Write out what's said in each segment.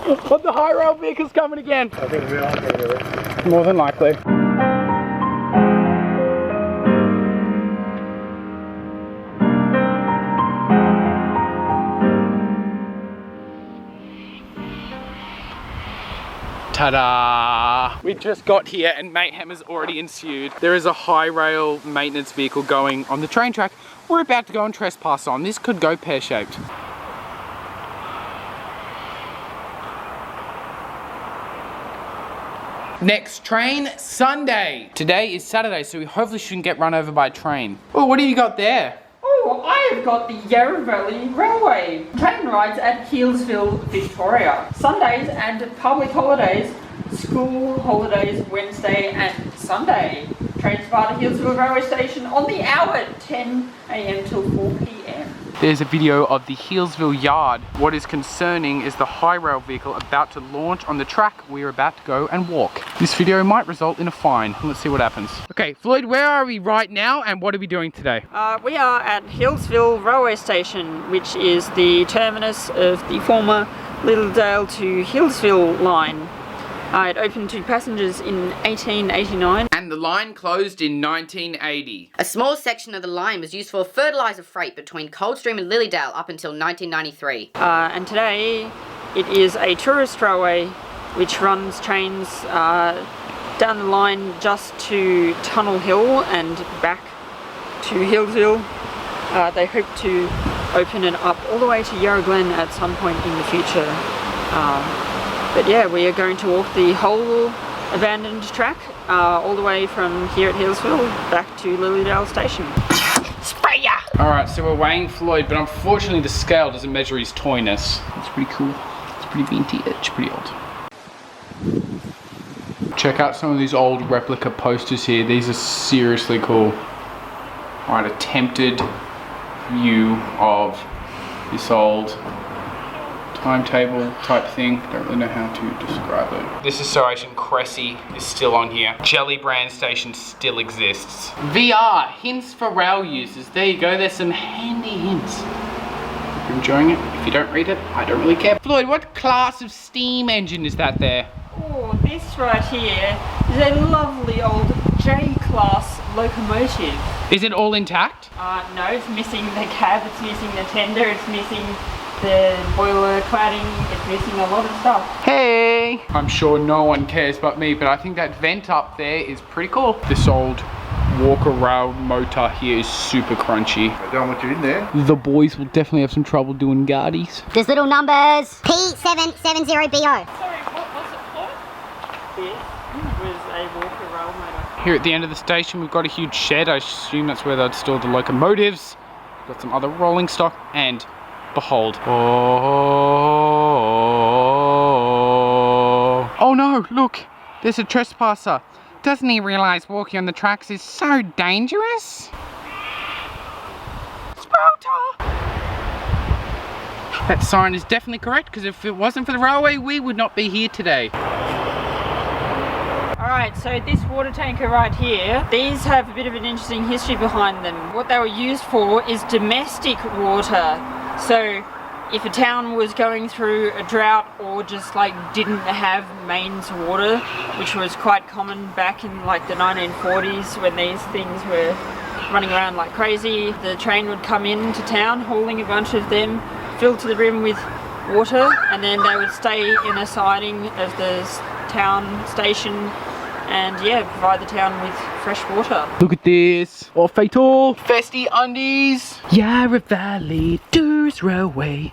But the high rail vehicle's coming again. I think we are going to do it. More than likely. Ta-da! We just got here and mayhem has already ensued. There is a high rail maintenance vehicle going on the train track. We're about to go and trespass on. This could go pear-shaped. Next train, Sunday. Today is Saturday, so we hopefully shouldn't get run over by a train. Oh, what do you got there? Oh, I have got the Yarra Vally Railway. Train rides at Healesville, Victoria. Sundays and public holidays, school holidays, Wednesday and Sunday. Trains depart at Healesville Railway Station on the hour, 10 AM till 4 PM. There's a video of the Healesville yard. What is concerning is the high rail vehicle about to launch on the track. We're about to go and walk. This video might result in a fine. Let's see what happens. Okay, Floyd, where are we right now and what are we doing today? We are at Healesville Railway Station, which is the terminus of the former Lilydale to Healesville line. It opened to passengers in 1889. And the line closed in 1980. A small section of the line was used for fertilizer freight between Coldstream and Lilydale up until 1993. And today it is a tourist railway which runs trains down the line just to Tunnel Hill and back to Healesville. They hope to open it up all the way to Yarra Glen at some point in the future. But yeah, we are going to walk the whole abandoned track all the way from here at Healesville back to Lilydale Station. Spray ya! Alright, so we're weighing Floyd, but unfortunately the scale doesn't measure his toyness. It's pretty cool. It's pretty vintage, pretty old. Check out some of these old replica posters here. These are seriously cool. Alright, attempted view of this old timetable type thing. Don't really know how to describe it. This association Cressy is still on here. Jelly Brand Station still exists. VR, hints for rail users. There you go, there's some handy hints. If you're enjoying it, if you don't read it, I don't really care. Floyd, what class of steam engine is that there? Oh, this right here is a lovely old J-class locomotive. Is it all intact? No, it's missing the cab, it's missing the tender, it's missing the boiler cladding, it's missing a lot of stuff. Hey! I'm sure no one cares but me, but I think that vent up there is pretty cool. This old Walker rail motor here is super crunchy. I don't want you in there. The boys will definitely have some trouble doing guardies. There's little numbers. P770BO. Sorry, what was it for? This was a Walker rail motor. Here at the end of the station we've got a huge shed. I assume that's where they'd store the locomotives. We've got some other rolling stock and behold. Oh no, look, there's a trespasser. Doesn't he realise walking on the tracks is so dangerous? Sprouter! That sign is definitely correct, because if it wasn't for the railway, we would not be here today. Alright, so this water tanker right here, these have a bit of an interesting history behind them. What they were used for is domestic water. So if a town was going through a drought or just like didn't have mains water, which was quite common back in like the 1940s when these things were running around like crazy, the train would come into town hauling a bunch of them filled to the brim with water, and then they would stay in a siding of the town station and yeah, provide the town with fresh water. Look at this. Oh, fatal. Festy undies. Yarra Valley Tourist Railway.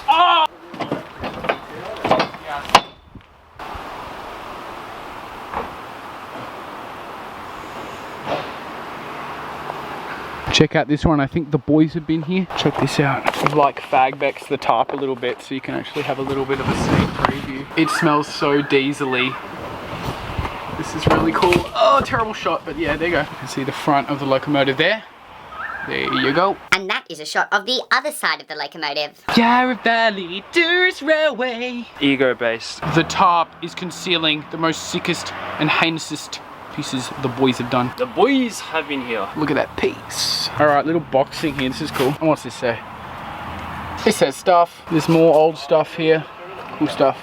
Oh! Check out this one. I think the boys have been here. Check this out. I've like FAGBEXER the tarp a little bit so you can actually have a little bit of a sneak preview. It smells so diesely. This is really cool. Oh, terrible shot, but yeah, there you go. You can see the front of the locomotive there. There you go. And that is a shot of the other side of the locomotive. Yarra Valley Tourist Railway. Ego-based. The tarp is concealing the most sickest and heinousest pieces the boys have done. The boys have been here. Look at that piece. All right, little box thing here. This is cool. And what's this say? It says stuff. There's more old stuff here. Cool stuff.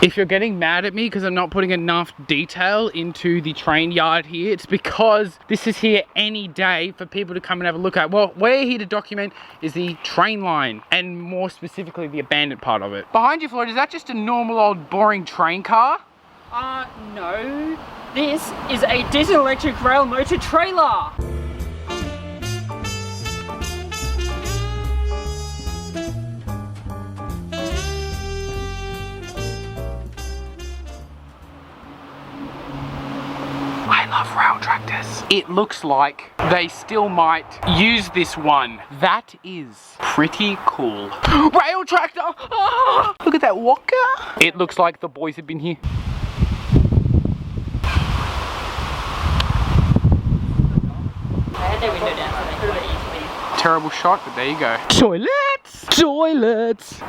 If you're getting mad at me because I'm not putting enough detail into the train yard here, it's because this is here any day for people to come and have a look at. What we're here to document is the train line, and more specifically the abandoned part of it. Behind you, Floyd, is that just a normal old boring train car? No. This is a diesel electric rail motor trailer. I love rail tractors. It looks like they still might use this one. That is pretty cool. Rail tractor! Oh, look at that walker. It looks like the boys have been here. I had their window down so they could have easily. Terrible shot, but there you go. Toilets! Toilets!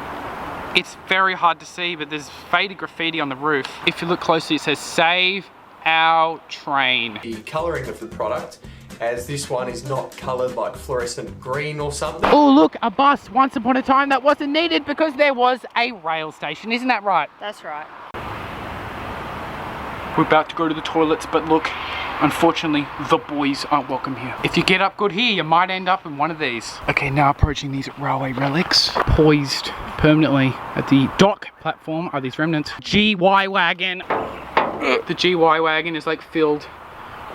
It's very hard to see, but there's faded graffiti on the roof. If you look closely, it says save our train. The colouring of the product, as this one is not coloured like fluorescent green or something. Oh look, a bus. Once upon a time that wasn't needed because there was a rail station. Isn't that right? That's right. We're about to go to the toilets, but look, unfortunately, the boys aren't welcome here. If you get up good here, you might end up in one of these. Okay, now approaching these railway relics. Poised permanently at the dock platform are these remnants. GY wagon. The GY wagon is like filled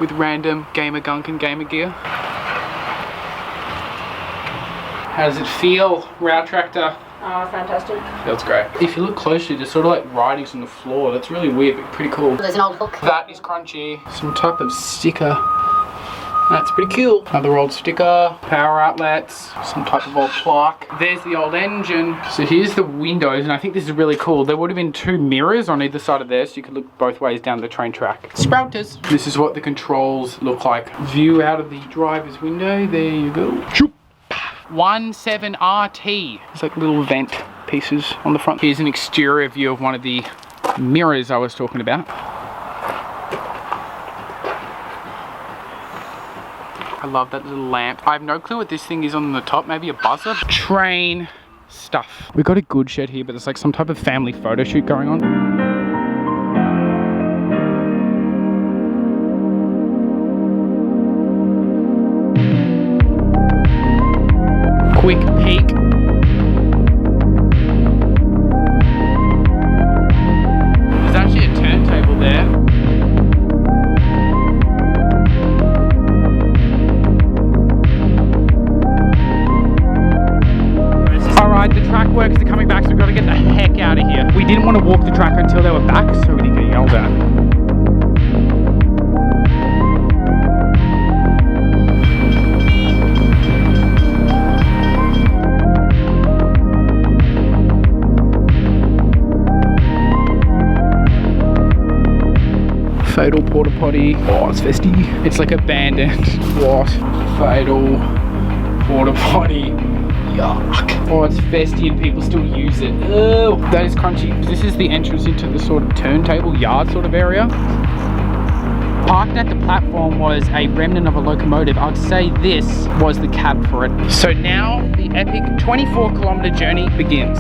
with random gamer gunk and gamer gear. How does it feel, rail tractor? Oh, fantastic. Feels great. If you look closely, there's sort of like writings on the floor. That's really weird, but pretty cool. There's an old hook. That is crunchy. Some type of sticker. That's pretty cool. Another old sticker, power outlets, some type of old plaque. There's the old engine. So here's the windows, and I think this is really cool. There would have been two mirrors on either side of there, so you could look both ways down the train track. Sprouters. This is what the controls look like. View out of the driver's window. There you go. 17RT. It's like little vent pieces on the front. Here's an exterior view of one of the mirrors I was talking about. I love that little lamp. I have no clue what this thing is on the top. Maybe a buzzer? Train stuff. We got a good shed here, but there's like some type of family photo shoot going on. Quick peek. There's actually a turntable there. Alright, the track workers are coming back, so we've got to get the heck out of here. We didn't want to walk the track until they were back, so we didn't get yelled at. Fatal porta potty. Oh, it's festy. It's like abandoned. What? Fatal porta potty. Yuck. Oh, it's festy and people still use it. Oh, that is crunchy. This is the entrance into the sort of turntable yard sort of area. Parked at the platform was a remnant of a locomotive. I'd say this was the cab for it. So now the epic 24-kilometer journey begins.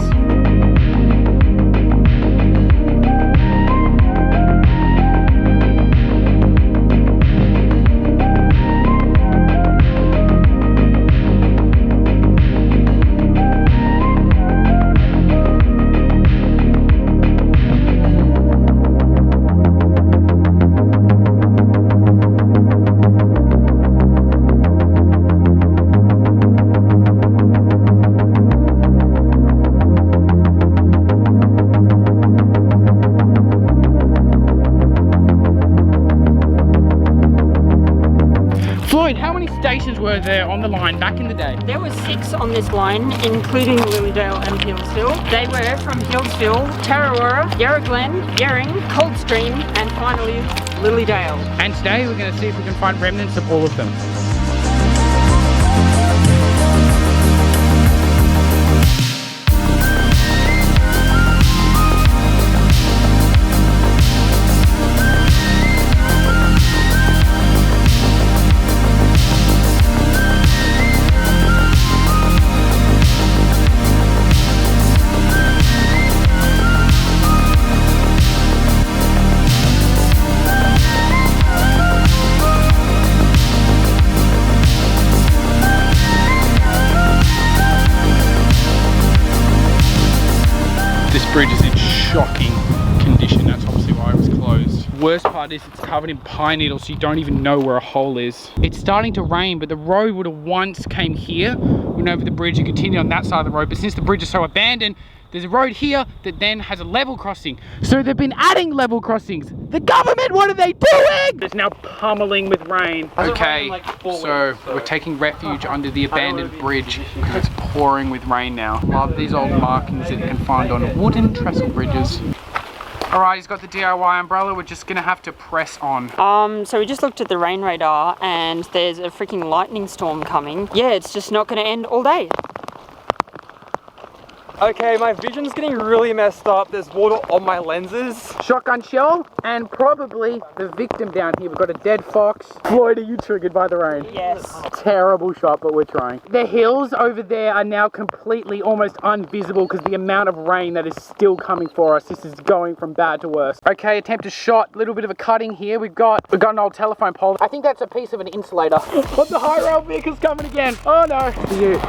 How many stations were there on the line back in the day? There were 6 on this line, including Lilydale and Healesville. They were from Healesville, Tarrawara, Yarra Glen, Yarra, Coldstream, and finally Lilydale. And today we're going to see if we can find remnants of all of them. bridge is in shocking condition. That's obviously why it was closed. Worst part is it's covered in pine needles, so you don't even know where a hole is. It's starting to rain, but the road would have once came here, went over the bridge and continued on that side of the road. But since the bridge is so abandoned, there's a road here that then has a level crossing. So they've been adding level crossings. The government, what are they doing? It's now pummeling with rain. Okay, so we're taking refuge under the abandoned bridge because it's pouring with rain now. Love these old markings that you can find on wooden trestle bridges. All right, he's got the DIY umbrella. We're just gonna have to press on. So we just looked at the rain radar and there's a freaking lightning storm coming. Yeah, it's just not gonna end all day. Okay, my vision's getting really messed up. There's water on my lenses. Shotgun shell and probably the victim down here. We've got a dead fox. Floyd, are you triggered by the rain? Yes. Terrible shot, but we're trying. The hills over there are now completely almost invisible because the amount of rain that is still coming for us. This is going from bad to worse. Okay, attempted shot. Little bit of a cutting here. We've got an old telephone pole. I think that's a piece of an insulator. But the high rail vehicle's coming again. Oh no. For you.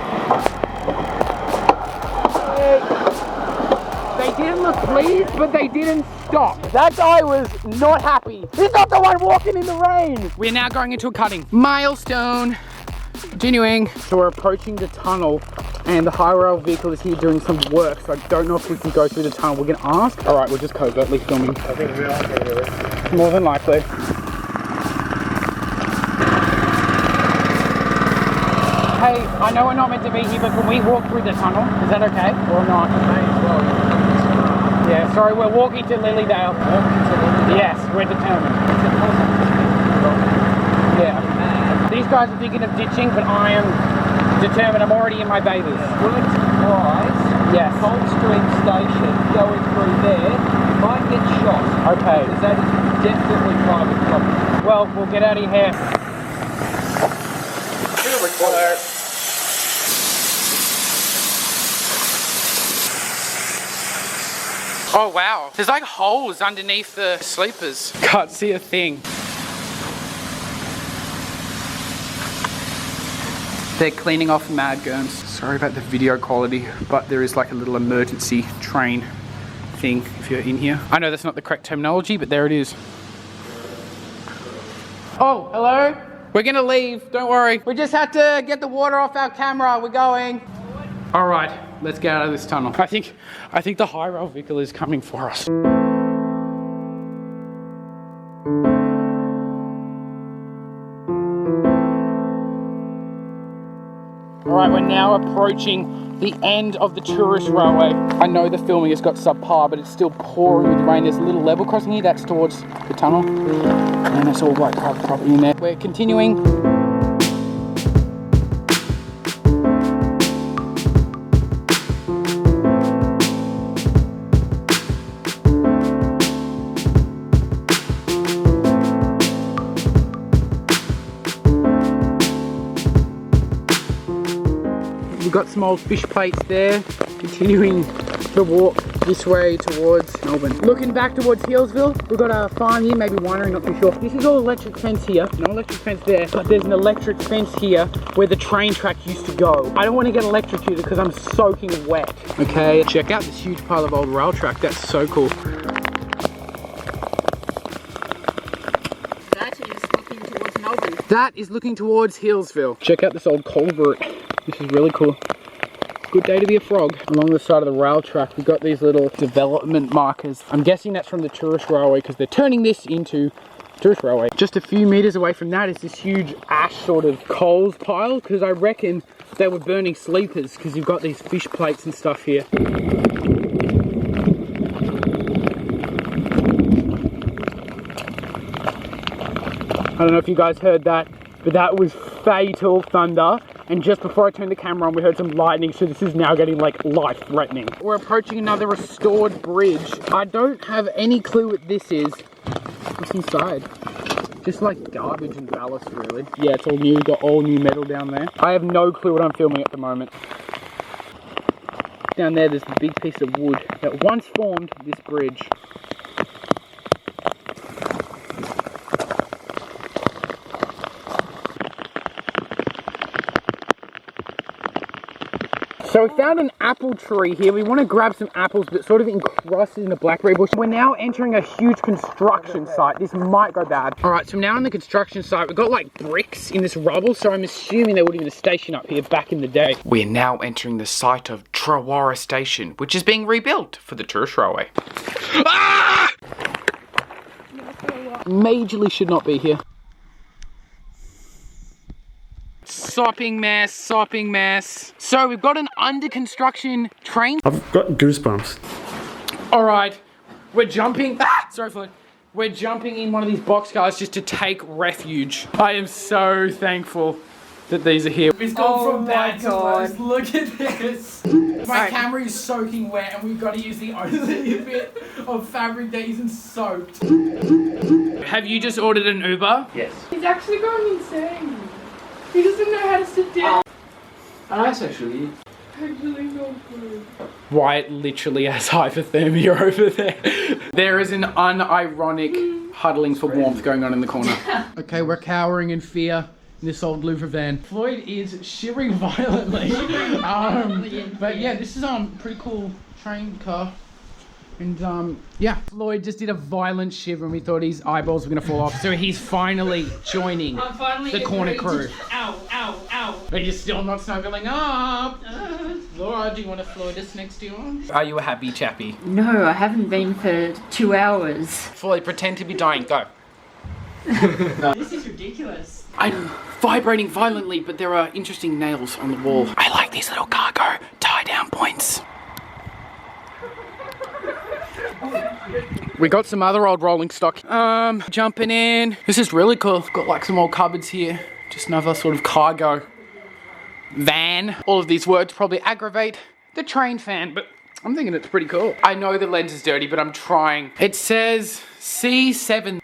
They didn't look pleased, but they didn't stop. That guy was not happy. He's not the one walking in the rain. We're now going into a cutting. Milestone. Continuing. So we're approaching the tunnel and the high rail vehicle is here doing some work. So I don't know if we can go through the tunnel. We're gonna ask. All right, we're just covertly filming. I think we are getting arrested. More than likely. Hey, I know we're not meant to be here, but can we walk through the tunnel? Is that okay or not? Yeah, sorry, we're walking to Lilydale. Yes, we're determined. Yeah. These guys are thinking of ditching, but I am determined. I'm already in my babies. Word supplies, yes. Coldstream station, going through there, you might get shot. Okay. Because that is definitely private property. Well, we'll get out of here. Hello. Oh wow, there's like holes underneath the sleepers. Can't see a thing. They're cleaning off mad germs. Sorry about the video quality, but there is like a little emergency train thing if you're in here. I know that's not the correct terminology, but there it is. Oh, hello? We're gonna leave, don't worry. We just had to get the water off our camera, we're going. All right, let's get out of this tunnel. I think the high rail vehicle is coming for us. All right, we're now approaching the end of the tourist railway. I know the filming has got subpar, but it's still pouring with rain. There's a little level crossing here, that's towards the tunnel. And it's all white private property in there. We're continuing. We've got some old fish plates there, continuing the walk this way towards Melbourne. Looking back towards Healesville, we've got a farm here, maybe winery, not too sure. This is all electric fence here, no electric fence there, but there's an electric fence here where the train track used to go. I don't want to get electrocuted because I'm soaking wet. Okay, check out this huge pile of old rail track, that's so cool. That is looking towards Melbourne. That is looking towards Healesville. Check out this old culvert. This is really cool. Good day to be a frog. Along the side of the rail track, we've got these little development markers. I'm guessing that's from the tourist railway because they're turning this into tourist railway. Just a few meters away from that is this huge ash sort of coals pile because I reckon they were burning sleepers because you've got these fish plates and stuff here. I don't know if you guys heard that, but that was fatal thunder. And just before I turned the camera on, we heard some lightning, so this is now getting like life-threatening. We're approaching another restored bridge. I don't have any clue what this is. What's inside? Just like garbage and ballast, really. Yeah, it's all new, got all new metal down there. I have no clue what I'm filming at the moment. Down there, there's the big piece of wood that once formed this bridge. So we found an apple tree here. We want to grab some apples, but sort of encrusted in a blackberry bush. We're now entering a huge construction site. This might go bad. All right, so now on the construction site, we've got like bricks in this rubble, so I'm assuming there would have been a station up here back in the day. We're now entering the site of Yarra Station, which is being rebuilt for the tourist railway. Ah! Majorly should not be here. Sopping mess, sopping mess. So we've got an under construction train. I've got goosebumps. All right, we're jumping. Sorry, Floyd. We're jumping in one of these boxcars just to take refuge. I am so thankful that these are here. It's gone from bad to worse. Look at this. My camera is soaking wet and we've got to use the only bit of fabric that isn't soaked. Have you just ordered an Uber? Yes. He's actually going insane. He doesn't know how to sit down. Nice actually. Actually, no food. Wyatt literally has hypothermia over there. There is an unironic huddling for warmth going on in the corner. Okay, we're cowering in fear in this old Louvre van. Floyd is shivering violently. But yeah, this is pretty cool train car. And yeah, Floyd just did a violent shiver and we thought his eyeballs were gonna fall off. So he's finally joining the corner crew. Ow, ow, ow. But you're still not snuggling up. Laura, do you want to Floyd us next to you? Are you a happy chappy? No, I haven't been for 2 hours. Floyd, pretend to be dying. Go. This is ridiculous. I'm vibrating violently, but there are interesting nails on the wall. I like these little cargo tie-down points. We got some other old rolling stock. Jumping in. This is really cool. Got like some old cupboards here. Just another sort of cargo van. All of these words probably aggravate the train fan, but I'm thinking it's pretty cool. I know the lens is dirty, but I'm trying. It says C7.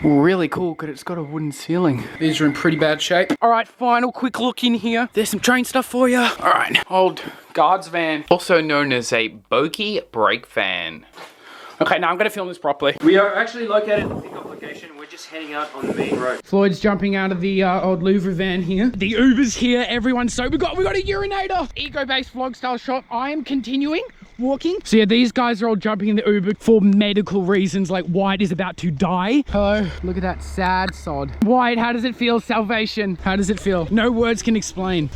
Really cool, because it's got a wooden ceiling. These are in pretty bad shape. All right, final quick look in here. There's some train stuff for you. All right, old guards van. Also known as a bogey brake van. Okay, now I'm gonna film this properly. We are actually located at the pickup location. We're just heading out on the main road. Floyd's jumping out of the old Louvre van here. The Uber's here, everyone's we got a urinator. Ego-based vlog style shot. I am continuing walking. So yeah, these guys are all jumping in the Uber for medical reasons, like Wyatt is about to die. Hello, look at that sad sod. Wyatt, how does it feel? Salvation, how does it feel? No words can explain.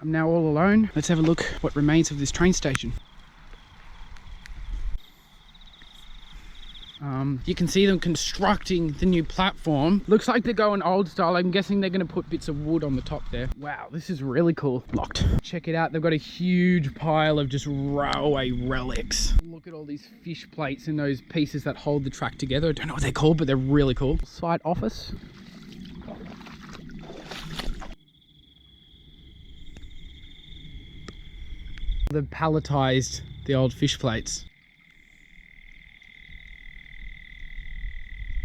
I'm now all alone. Let's have a look what remains of this train station. You can see them constructing the new platform. Looks like they're going old style. I'm guessing they're going to put bits of wood on the top there. Wow, this is really cool. Locked. Check it out. They've got a huge pile of just railway relics. Look at all these fish plates and those pieces that hold the track together. I don't know what they're called, but they're really cool. Site office. They've palletized the old fish plates.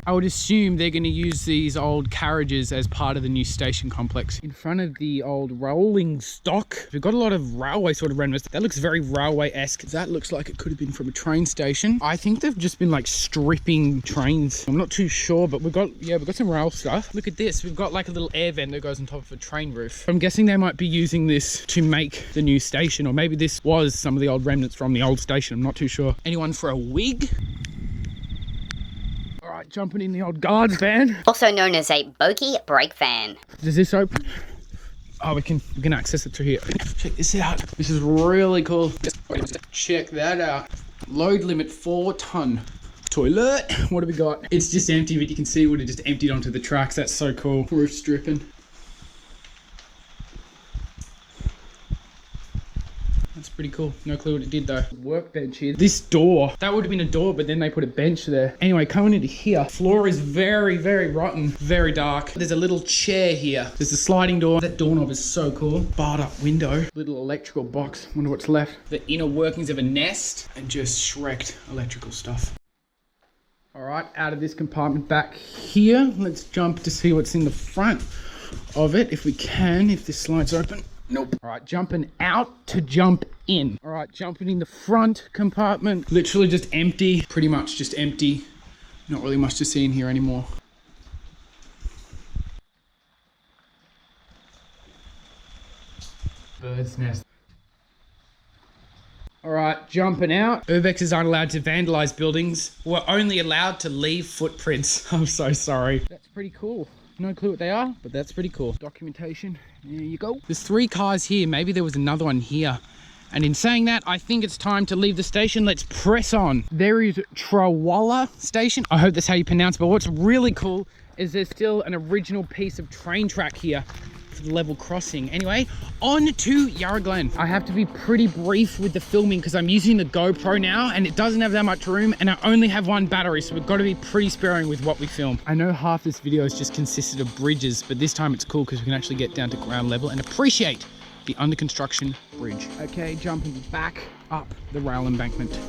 I would assume they're going to use these old carriages as part of the new station complex. In front of the old rolling stock, we've got a lot of railway sort of remnants. That looks very railway-esque. That looks like it could have been from a train station. I think they've just been like stripping trains. I'm not too sure, but we've got some rail stuff. Look at this. We've got like a little air vent that goes on top of a train roof. I'm guessing they might be using this to make the new station, or maybe this was some of the old remnants from the old station. I'm not too sure. Anyone for a wig? Alright, jumping in the old guards van. Also known as a bogey brake van. Does this open? Oh, we can access it through here. Check this out. This is really cool. Check that out. Load limit 4 ton. Toilet. What do we got? It's just empty, but you can see it would have just emptied onto the tracks. That's so cool. Roof stripping. That's pretty cool. No clue what it did though. Workbench here. This door, that would have been a door, but then they put a bench there. Anyway, coming into here, floor is very, very rotten, very dark. There's a little chair here. There's a sliding door. That doorknob is so cool. Barred up window. Little electrical box. Wonder what's left. The inner workings of a nest and just shreked electrical stuff. All right, out of this compartment back here. Let's jump to see what's in the front. of it if we can, if this slides open. Nope. All right, jumping out to jump in. All right, jumping in the front compartment. Literally just empty, pretty much just empty. Not really much to see in here anymore. Bird's nest. All right, jumping out. Urbexers aren't allowed to vandalize buildings. We're only allowed to leave footprints. I'm so sorry. That's pretty cool. No clue what they are, but that's pretty cool. Documentation, there you go. There's 3 cars here. Maybe there was another one here. And in saying that, I think it's time to leave the station. Let's press on. There is Trawalla Station. I hope that's how you pronounce it. But what's really cool is there's still an original piece of train track here for the level crossing. Anyway, on to Yarra Glen. I have to be pretty brief with the filming because I'm using the GoPro now and it doesn't have that much room and I only have 1 battery, so we've got to be pretty sparing with what we film. I know half this video has just consisted of bridges, but this time it's cool because we can actually get down to ground level and appreciate the under construction bridge. Okay, jumping back up the rail embankment.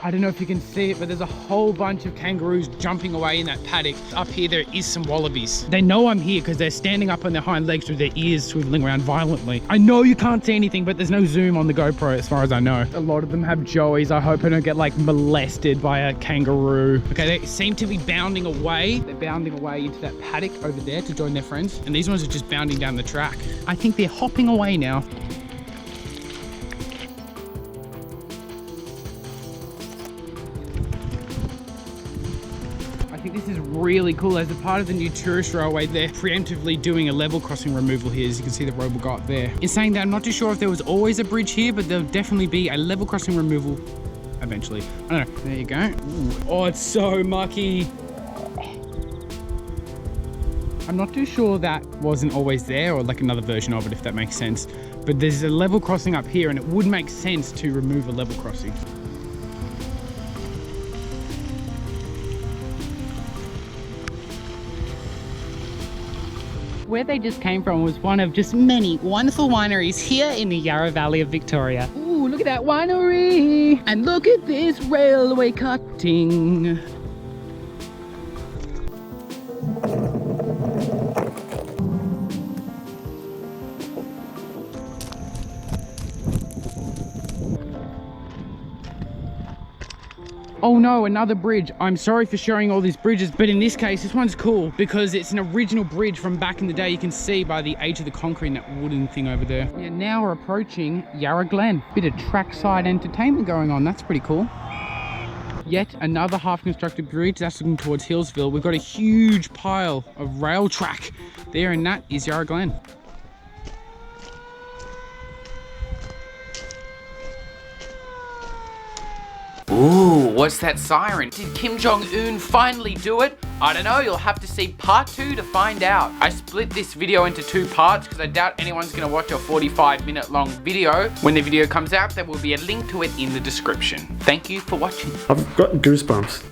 I don't know if you can see it, but there's a whole bunch of kangaroos jumping away in that paddock. Up here, there is some wallabies. They know I'm here because they're standing up on their hind legs with their ears swiveling around violently. I know you can't see anything, but there's no zoom on the GoPro as far as I know. A lot of them have joeys. I hope I don't get like molested by a kangaroo. Okay, they seem to be bounding away. They're bounding away into that paddock over there to join their friends. And these ones are just bounding down the track. I think they're hopping away now. I think this is really cool. As a part of the new tourist railway, they're preemptively doing a level crossing removal here. As you can see the road we got there. In saying that, I'm not too sure if there was always a bridge here, but there'll definitely be a level crossing removal eventually. I don't know. There you go. Ooh. Oh, it's so mucky. I'm not too sure that wasn't always there or like another version of it, if that makes sense. But there's a level crossing up here and it would make sense to remove a level crossing. Where they just came from was one of just many wonderful wineries here in the Yarra Valley of Victoria. Ooh, look at that winery! And look at this railway cutting. Oh no, another bridge. I'm sorry for showing all these bridges, but in this case, this one's cool because it's an original bridge from back in the day. You can see by the age of the concrete and that wooden thing over there. Yeah, now we're approaching Yarra Glen. Bit of trackside entertainment going on. That's pretty cool. Yet another half-constructed bridge. That's looking towards Healesville. We've got a huge pile of rail track there, and that is Yarra Glen. Ooh, what's that siren? Did Kim Jong-un finally do it? I don't know, you'll have to see part 2 to find out. I split this video into 2 parts because I doubt anyone's gonna watch a 45-minute long video. When the video comes out, there will be a link to it in the description. Thank you for watching. I've got goosebumps.